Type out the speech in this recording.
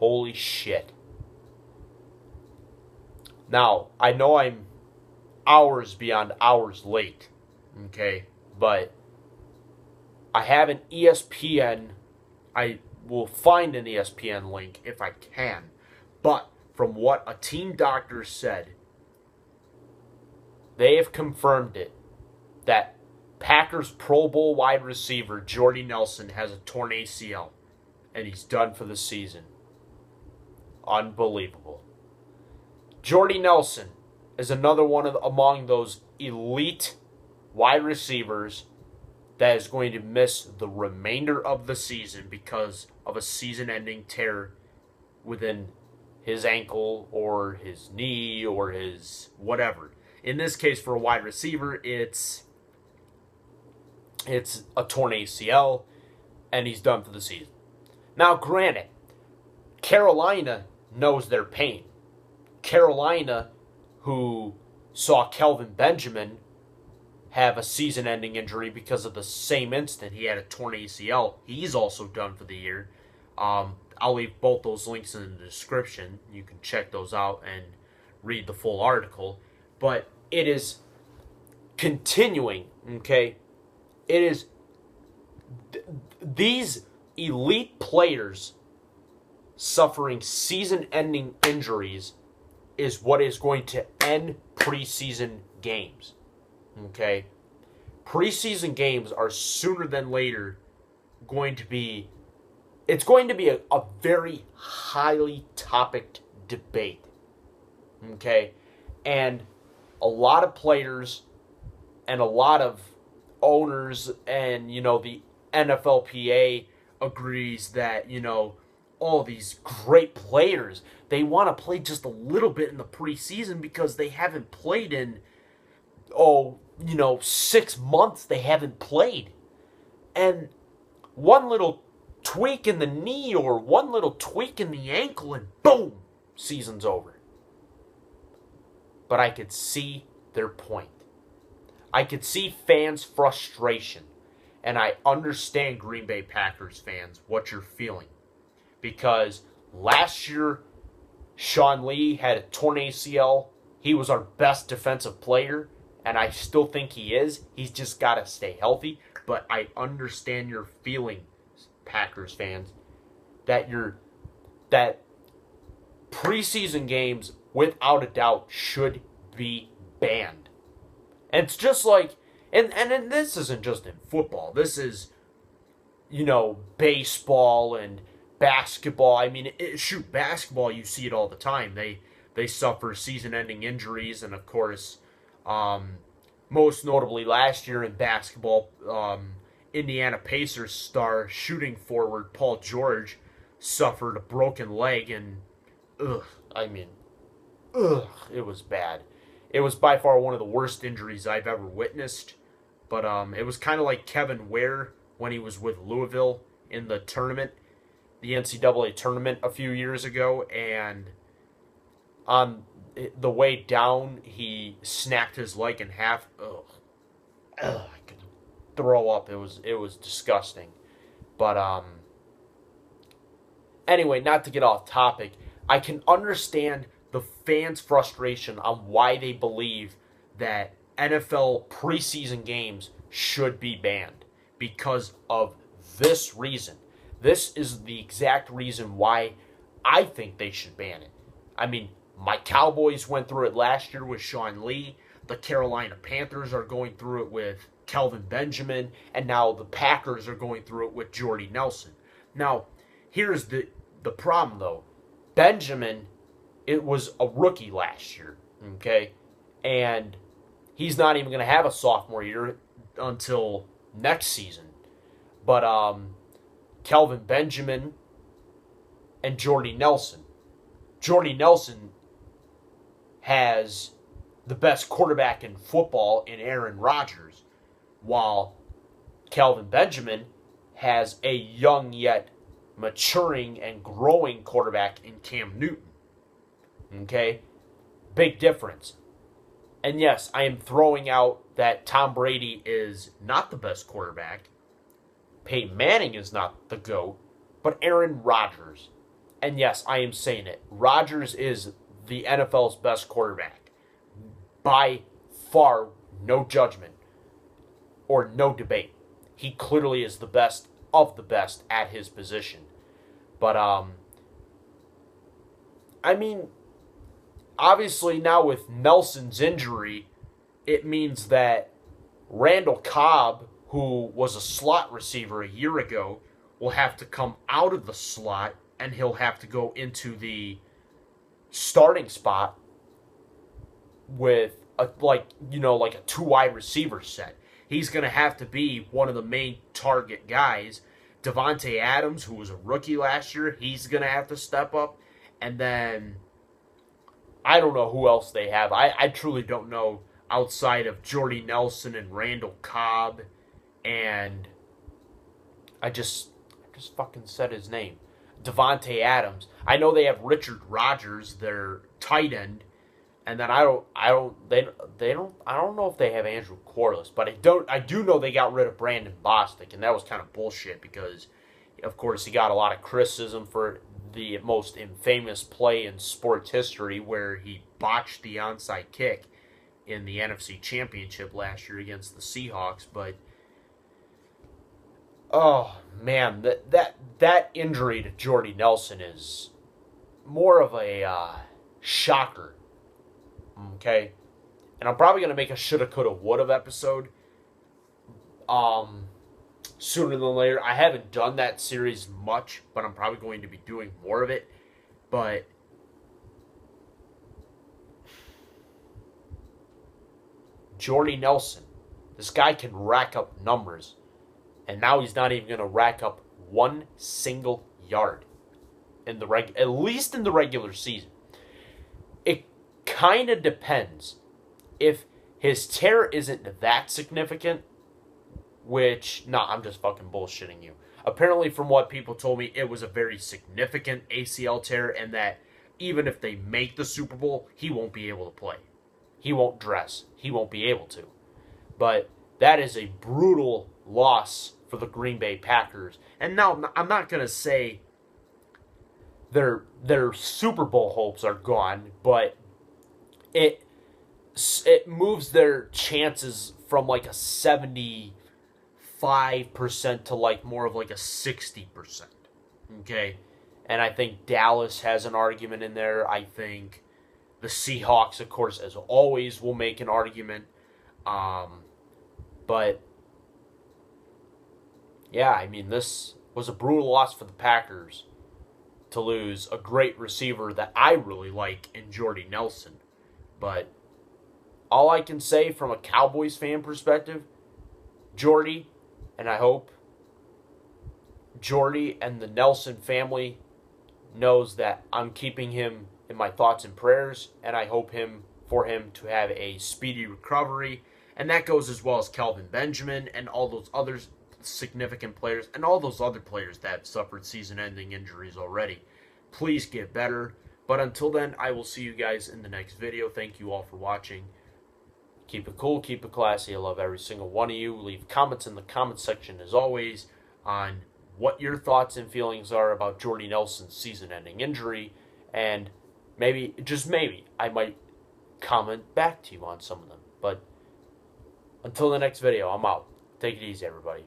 Holy shit. Now, I know I'm hours beyond hours late, okay, but I have an ESPN. I will find an ESPN link if I can, but from what a team doctor said, they have confirmed it that Packers Pro Bowl wide receiver Jordy Nelson has a torn ACL, and he's done for the season. Unbelievable. Jordy Nelson is another one among those elite wide receivers that is going to miss the remainder of the season because of a season-ending tear within his ankle or his knee or his whatever. In this case, for a wide receiver, it's a torn ACL, and he's done for the season. Now, granted, Carolina knows their pain. Carolina, who saw Kelvin Benjamin have a season-ending injury because of the same instant he had a torn ACL, he's also done for the year. I'll leave both those links in the description. You can check those out and read the full article. But it is continuing, okay? It is these elite players suffering season-ending injuries is what is going to end preseason games. Okay? Preseason games are sooner than later going to be... It's going to be a very highly topicked debate. Okay? And a lot of players and a lot of owners and, the NFLPA agrees that, all these great players, they want to play just a little bit in the preseason because they haven't played in, 6 months they haven't played. And one little tweak in the knee or one little tweak in the ankle and boom, season's over. But I could see their point. I could see fans' frustration. And I understand Green Bay Packers fans, what you're feeling. Because last year, Sean Lee had a torn ACL. He was our best defensive player, and I still think he is. He's just got to stay healthy. But I understand your feeling, Packers fans, that preseason games, without a doubt, should be banned. And it's just like, and this isn't just in football. This is, baseball and basketball. I mean, basketball, you see it all the time. They suffer season-ending injuries, and of course, most notably last year in basketball, Indiana Pacers star shooting forward Paul George suffered a broken leg, and it was bad. It was by far one of the worst injuries I've ever witnessed, but it was kind of like Kevin Ware when he was with Louisville in the tournament, the NCAA tournament a few years ago, and on the way down, he snapped his leg in half. I could throw up. It was disgusting. But anyway, not to get off topic, I can understand the fans' frustration on why they believe that NFL preseason games should be banned because of this reason. This is the exact reason why I think they should ban it. I mean, my Cowboys went through it last year with Sean Lee. The Carolina Panthers are going through it with Kelvin Benjamin. And now the Packers are going through it with Jordy Nelson. Now, here's the problem, though. Benjamin, it was a rookie last year, okay? And he's not even going to have a sophomore year until next season. But Kelvin Benjamin and Jordy Nelson. Jordy Nelson has the best quarterback in football in Aaron Rodgers, while Kelvin Benjamin has a young yet maturing and growing quarterback in Cam Newton. Okay? Big difference. And yes, I am throwing out that Tom Brady is not the best quarterback. Peyton Manning is not the GOAT. But Aaron Rodgers And yes, I am saying it. Rodgers is the NFL's best quarterback. By far, no judgment or no debate. He clearly is the best of the best at his position. But, I mean, obviously now with Nelson's injury, it means that Randall Cobb, who was a slot receiver a year ago, will have to come out of the slot and he'll have to go into the starting spot with a like a two wide receiver set. He's going to have to be one of the main target guys. Devontae Adams, who was a rookie last year, he's going to have to step up. And then I don't know who else they have. I truly don't know outside of Jordy Nelson and Randall Cobb. And I just fucking said his name. Devontae Adams. I know they have Richard Rodgers, their tight end. And then I don't know if they have Andrew Quarless, but I do know they got rid of Brandon Bostic, and that was kind of bullshit because, of course, he got a lot of criticism for the most infamous play in sports history where he botched the onside kick in the NFC Championship last year against the Seahawks. But oh man, that injury to Jordy Nelson is more of a shocker. Okay, and I'm probably gonna make a shoulda, coulda, woulda episode sooner than later. I haven't done that series much, but I'm probably going to be doing more of it. But Jordy Nelson, this guy can rack up numbers, and now he's not even gonna rack up one single yard in the at least in the regular season. It kind of depends. If his tear isn't that significant, which, I'm just fucking bullshitting you. Apparently, from what people told me, it was a very significant ACL tear, and that even if they make the Super Bowl, he won't be able to play. He won't dress. He won't be able to. But that is a brutal loss for the Green Bay Packers. And now, I'm not going to say their Super Bowl hopes are gone, but it moves their chances from like a 75% to like more of like a 60%. Okay? And I think Dallas has an argument in there. I think the Seahawks, of course, as always, will make an argument. But yeah, I mean, this was a brutal loss for the Packers to lose a great receiver that I really like in Jordy Nelson. But all I can say from a Cowboys fan perspective, Jordy, and I hope Jordy and the Nelson family knows that I'm keeping him in my thoughts and prayers, and I hope for him to have a speedy recovery. And that goes as well as Kelvin Benjamin and all those other significant players and all those other players that have suffered season-ending injuries already. Please get better. But until then, I will see you guys in the next video. Thank you all for watching. Keep it cool, keep it classy. I love every single one of you. Leave comments in the comment section, as always, on what your thoughts and feelings are about Jordy Nelson's season-ending injury. And maybe, just maybe, I might comment back to you on some of them. But until the next video, I'm out. Take it easy, everybody.